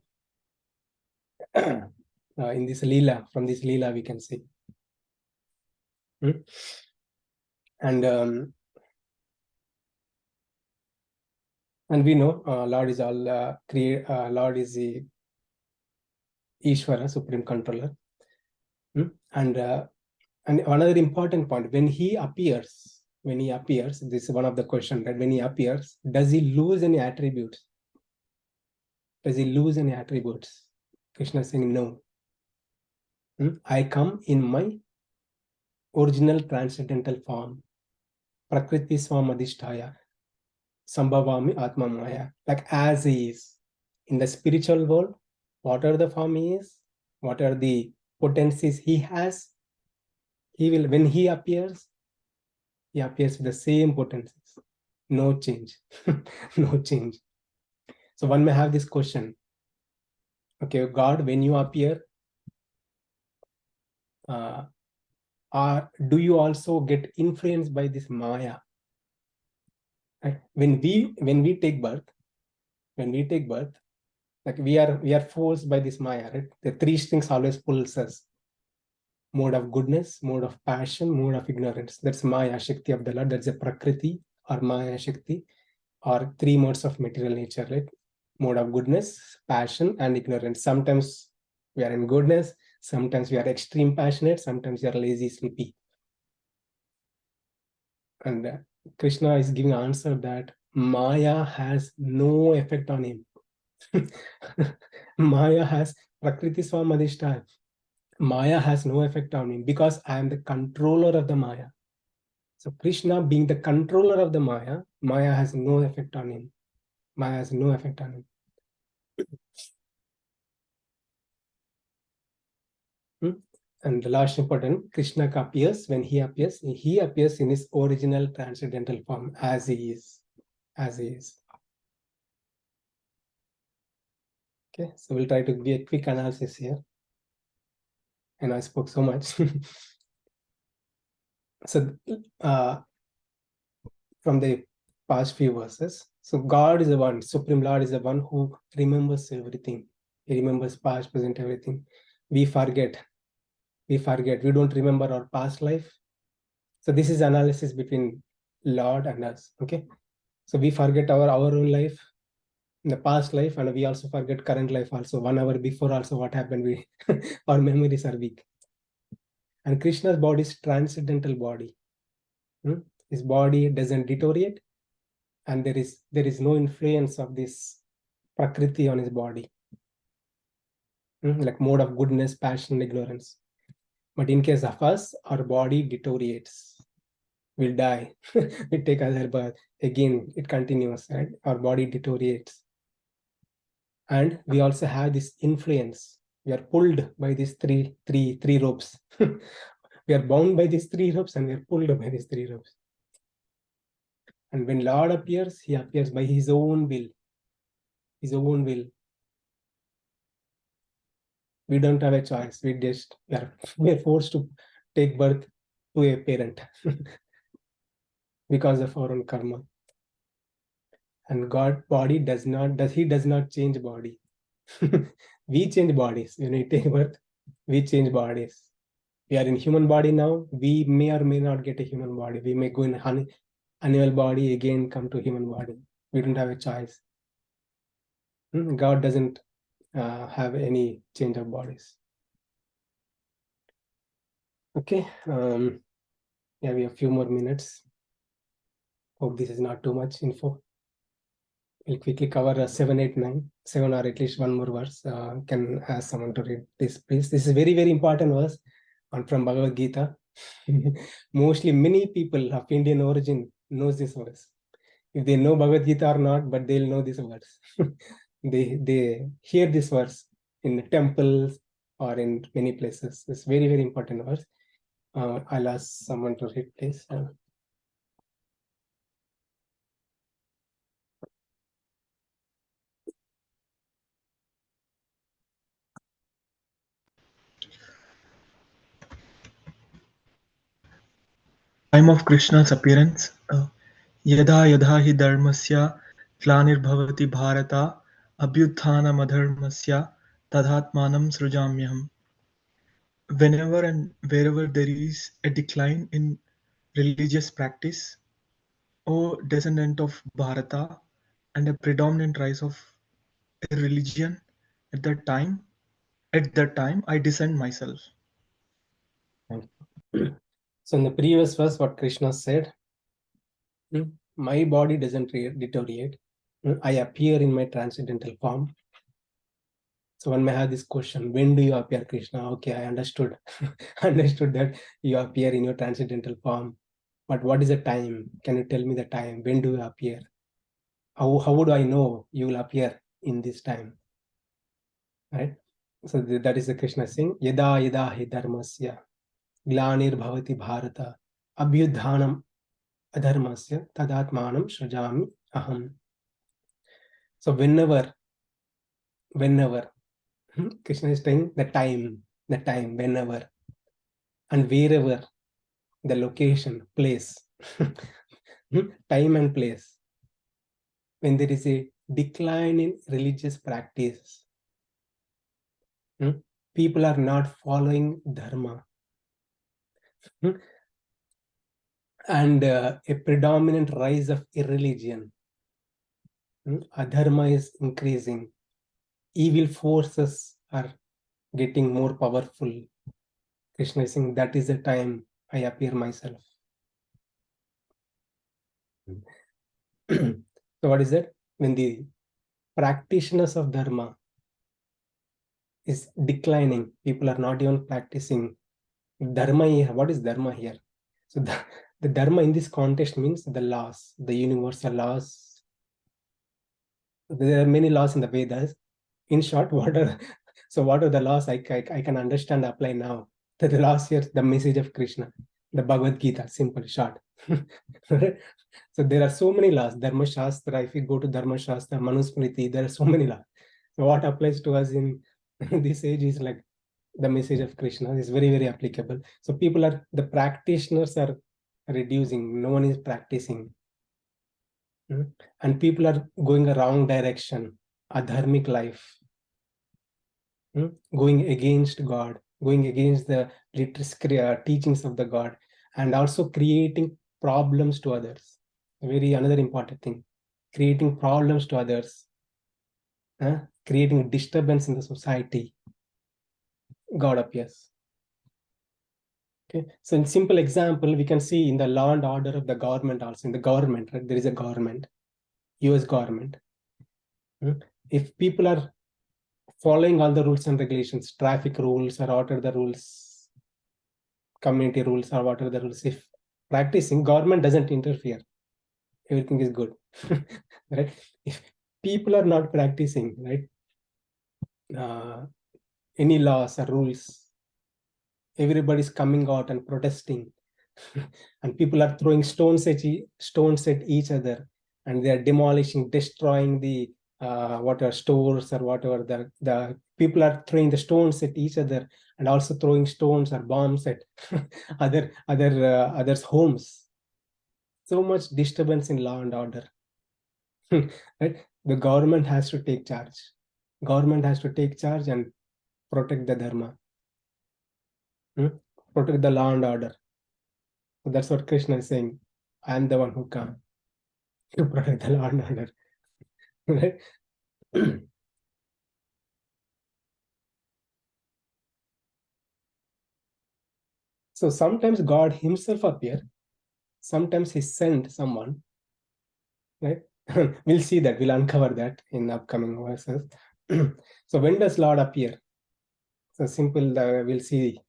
in this Leela, from this Leela we can see. And we know Lord is all Lord is the Ishvara, supreme controller. And another important point, when he appears, this is one of the questions, right? When he appears, does he lose any attributes? Does he lose any attributes? Krishna is saying no. I come in my original transcendental form. Prakriti Swamadhisthaya. Sambhavami Atma Maya. Like as he is. In the spiritual world, whatever the form he is, what are the potencies he has, he will, when he appears with the same potencies. No change. No change. So one may have this question. Okay, God, when you appear, do you also get influenced by this Maya? Right? When we take birth, like we are forced by this Maya, right? The three strings always pulls us. Mode of goodness, mode of passion, mode of ignorance. That's Maya Shakti of the Lord. That's a Prakriti or Maya Shakti, or three modes of material nature, right? Mode of goodness, passion, and ignorance. Sometimes we are in goodness, sometimes we are extreme passionate, sometimes we are lazy, sleepy. And Krishna is giving answer that Maya has no effect on him. Maya has Prakriti Swamadhisthaya. Maya has no effect on him because I am the controller of the Maya. So Krishna being the controller of the Maya, Maya has no effect on him. Maya has no effect on him. And the last important, Krishna appears, when he appears in his original transcendental form, as he is. As he is. Okay, so we'll try to be a quick analysis here. And I spoke so much. So from the past few verses, so God is the one, Supreme Lord is the one who remembers everything. He remembers past, present, everything. We forget. We don't remember our past life. So this is analysis between Lord and us. Okay. So we forget our own life, in the past life, and we also forget current life also. 1 hour before also what happened, we our memories are weak. And Krishna's body is transcendental body. His body doesn't deteriorate, and there is no influence of this Prakriti on his body, like mode of goodness, passion, ignorance. But in case of us, our body deteriorates. We'll die. We take other birth. Again, it continues, right? Our body deteriorates. And we also have this influence. We are pulled by these three ropes. We are bound by these three ropes, and we are pulled by these three ropes. And when Lord appears, he appears by his own will. His own will. We don't have a choice. We are forced to take birth to a parent because of our own karma. And God body does not change body. We change bodies. When we take birth, we change bodies. We are in human body now. We may or may not get a human body. We may go in animal body, again come to human body. We don't have a choice. God doesn't have any change of bodies. Okay. Yeah, we have a few more minutes. Hope this is not too much info. We'll quickly cover 7, 8, 9, 7, or at least one more verse. Can ask someone to read this, please. This is very, very important verse from Bhagavad Gita. Mostly many people of Indian origin knows this verse. If they know Bhagavad Gita or not, but they'll know this verse. They hear this verse in temples or in many places. It's very, very important verse. I'll ask someone to read, please. Time of Krishna's appearance. Yada yada hi dharmasya glanir bhavati bharata abhyuthanamadharmasya tadatmanam srujamyaham. Whenever and wherever there is a decline in religious practice, O descendant of Bharata, and a predominant rise of a religion at that time I descend myself. So in the previous verse, what Krishna said, my body doesn't deteriorate. I appear in my transcendental form. So one may have this question, when do you appear, Krishna? Okay, I understood. Understood that you appear in your transcendental form. But what is the time? Can you tell me the time? When do you appear? How would I know you will appear in this time? Right? So that is the Krishna saying, Yada yada hi dharmasya glanir bhavati bharata abhyudhanam adharmasya tadatmanam shrajami aham. So whenever Krishna is saying the time, whenever and wherever, the location, place, time and place, when there is a decline in religious practice, people are not following dharma, and a predominant rise of irreligion, adharma is increasing, evil forces are getting more powerful. Krishna is saying that is the time I appear myself. So what is that? When the practitioners of dharma is declining, people are not even practicing dharma here. What is dharma here? So the dharma in this context means the laws, the universal laws. There are many laws in the Vedas. In short, what are the laws I can understand, apply now? The laws here, the message of Krishna, the Bhagavad Gita, simple, short. So there are so many laws. Dharma Shastra, if you go to Dharma Shastra, Manusmriti, there are so many laws. So what applies to us in this age is like the message of Krishna is very, very applicable. So the practitioners are reducing. No one is practicing. And people are going a wrong direction, a dharmic life. Going against God, going against the teachings of the God, and also creating problems to others. Another important thing, creating problems to others, creating disturbance in the society. God appears. Okay, so in simple example, we can see in the law and order of the government also. In the government, right, there is a government, US government. If people are following all the rules and regulations, traffic rules or whatever the rules, community rules or whatever the rules, if practicing, government doesn't interfere, everything is good. Right? If people are not practicing, right, any laws or rules, everybody's coming out and protesting, and people are throwing stones at each other, and they are demolishing, destroying the whatever stores or whatever. The people are throwing the stones at each other, and also throwing stones or bombs at others' homes. So much disturbance in law and order. Right? The government has to take charge. Government has to take charge and protect the dharma, protect the law and order. So that's what Krishna is saying. I am the one who come to protect the law and order. Right? So sometimes God himself appear, sometimes he sent someone, right? We'll see that, we'll uncover that in upcoming verses. So when does Lord appear? So simple, we'll see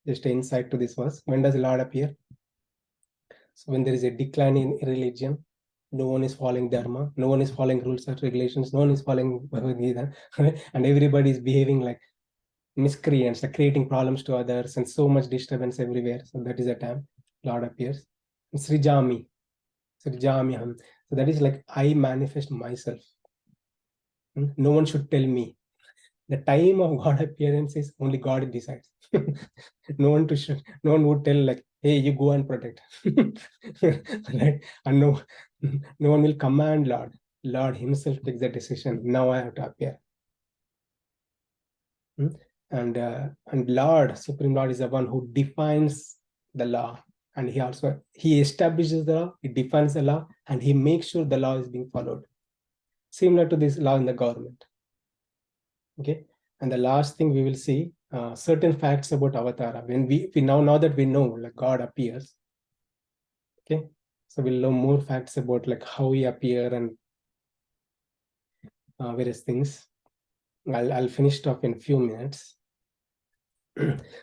just an insight to this verse. When does Lord appear? So when there is a decline in religion, no one is following dharma, no one is following rules and regulations, no one is following Bhagavad Gita, and everybody is behaving like miscreants, like creating problems to others, and so much disturbance everywhere. So that is the time Lord appears. And Srijami, Srijamyaham. So that is like I manifest myself. No one should tell me. The time of God appearance is only God decides. No one would tell like, hey, you go and protect. Right? And no one will command Lord. Lord himself takes the decision. Now I have to appear. And Lord, Supreme Lord, is the one who defines the law, and he establishes the law, he defines the law, and he makes sure the law is being followed. Similar to this law in the government. Okay, and the last thing we will see certain facts about Avatara. When we now that we know like God appears. Okay, so we'll know more facts about like how he appear and various things. I'll finish it off in a few minutes.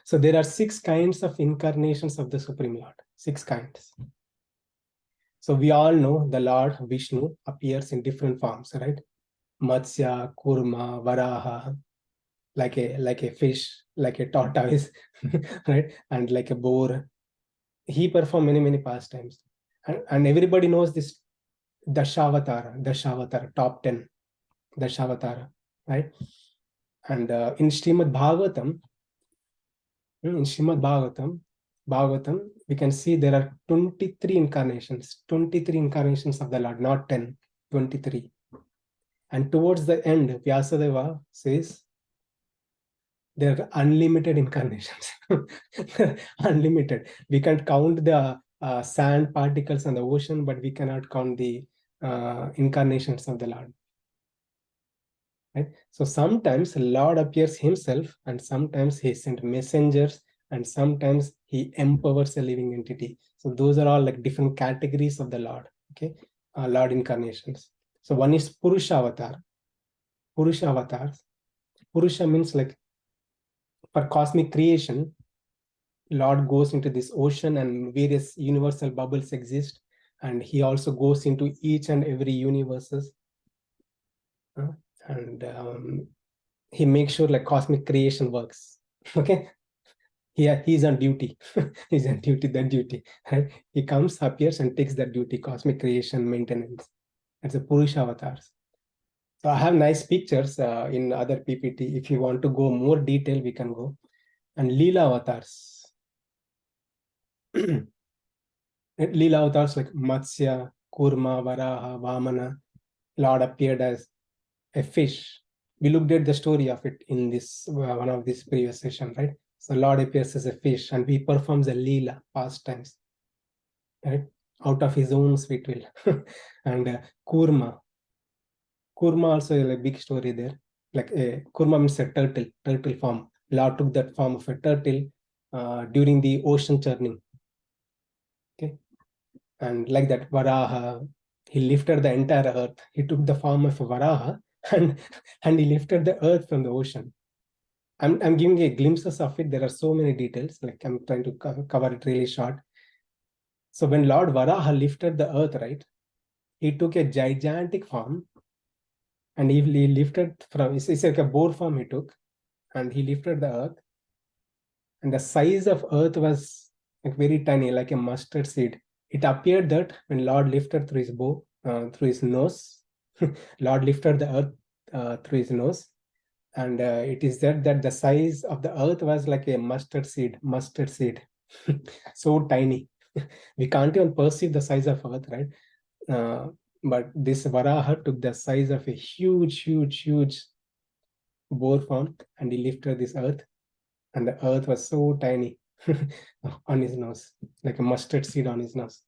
So there are 6 kinds of incarnations of the Supreme Lord. 6 kinds. So we all know the Lord Vishnu appears in different forms, right? Matsya, Kurma, Varaha, like a fish, like a tortoise, right? And like a boar. He performed many pastimes. And everybody knows this Dashavatara, top 10, Dashavatara, right? And in Srimad Bhagavatam, we can see there are 23 incarnations of the Lord, not 10, 23. And towards the end, Vyasadeva says there are unlimited incarnations. Unlimited. We can't count the sand particles on the ocean, but we cannot count the incarnations of the Lord. Right? So sometimes Lord appears himself, and sometimes he sent messengers, and sometimes he empowers a living entity. So those are all like different categories of the Lord. Okay, Lord incarnations. So one is Purusha avatar. Purusha avatars. Purusha means like for cosmic creation, Lord goes into this ocean and various universal bubbles exist, and he also goes into each and every universes. And he makes sure like cosmic creation works. Okay, he's on duty. He's on duty, that duty, right? He comes, appears, and takes that duty, cosmic creation maintenance. That's a Purusha avatars. So I have nice pictures in other PPT. If you want to go more detail, we can go. And Leela avatars. Leela avatars like Matsya, Kurma, Varaha, Vamana. Lord appeared as a fish. We looked at the story of it in this one of this previous session, right? So Lord appears as a fish and he performs a Leela, pastimes, right? Out of his own sweet will. And Kurma. Kurma also is a big story there. Like Kurma means a turtle form. Lord took that form of a turtle during the ocean churning. Okay. And like that, Varaha, he lifted the entire earth. He took the form of a Varaha and he lifted the earth from the ocean. I'm giving a glimpses of it. There are so many details. Like I'm trying to cover it really short. So when Lord Varaha lifted the earth, right, he took a gigantic form and he lifted from, it's like a boar form he took, and he lifted the earth. And the size of earth was like very tiny, like a mustard seed. It appeared that when Lord lifted through his bow, through his nose, Lord lifted the earth through his nose, and it is that the size of the earth was like a mustard seed. So tiny. We can't even perceive the size of earth, right? But this Varaha took the size of a huge boar form, and he lifted this earth, and the earth was so tiny on his nose, like a mustard seed on his nose.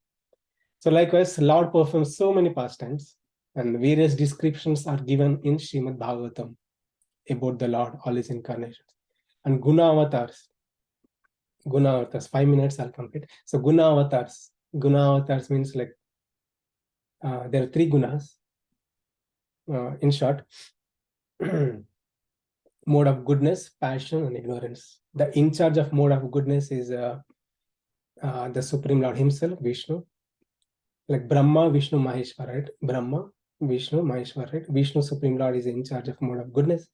So likewise, Lord performs so many pastimes, and various descriptions are given in Srimad Bhagavatam about the Lord, all his incarnations. And Guna avatars, 5 minutes I'll complete. So Guna avatars means like there are 3 gunas. In short, mode of goodness, passion, and ignorance. The in charge of mode of goodness is the Supreme Lord himself, Vishnu. Like Brahma, Vishnu, Maheshwar, right? Brahma, Vishnu, Maheshwar, right? Vishnu, Supreme Lord, is in charge of mode of goodness.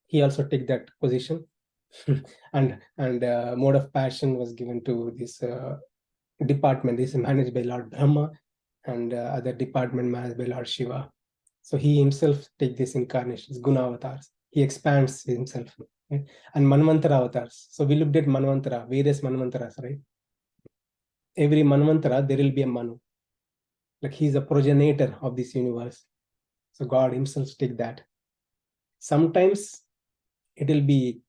He also take that position. and mode of passion was given to this department. This is managed by Lord Brahma, and other department managed by Lord Shiva. So he himself take these incarnations, guna avatars. He expands himself. Right? And Manvantara avatars. So we looked at Manvantara, various Manvantaras, right? Every Manvantara, there will be a Manu. Like he's a progenitor of this universe. So God himself take that. Sometimes it will be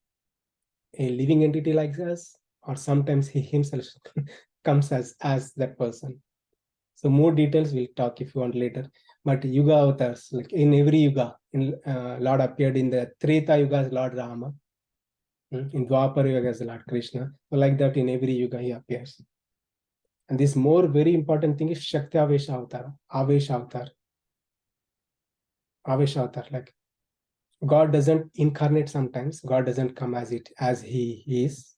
a living entity like us, or sometimes he himself comes as that person. So more details we'll talk if you want later. But Yuga avatars, like in every Yuga, Lord appeared in the Treta Yuga as Lord Rama, in Dwapara Yuga as Lord Krishna. So like that in every Yuga he appears. And this more very important thing is Shakti Avesha Avatar, Avesha Avatar. Avesha Avatar, like God doesn't incarnate sometimes, God doesn't come as he is,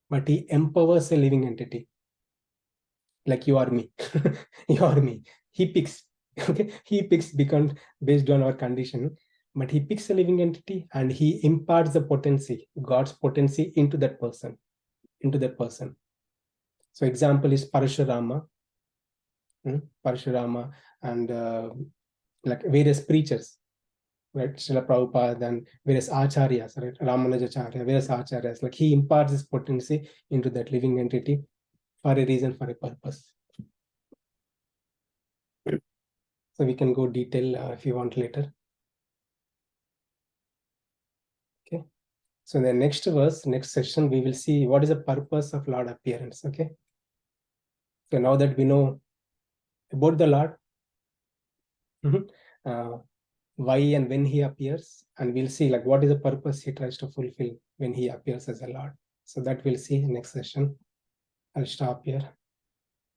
but he empowers a living entity. Like you or me. You or me. He picks. Okay, he picks based on our condition, but he picks a living entity and he imparts the potency, God's potency into that person. So example is Parashurama. Parashurama and like various preachers, right? Srila Prabhupada and various acharyas, right? Ramanujacharya, various acharyas. Like he imparts his potency into that living entity for a reason, for a purpose. So we can go detail if you want later. Okay. So in the next verse, next session, we will see what is the purpose of Lord appearance. Okay. So now that we know about the Lord, why and when he appears, and we'll see like what is the purpose he tries to fulfill when he appears as a Lord. So that we'll see next session. I'll stop here.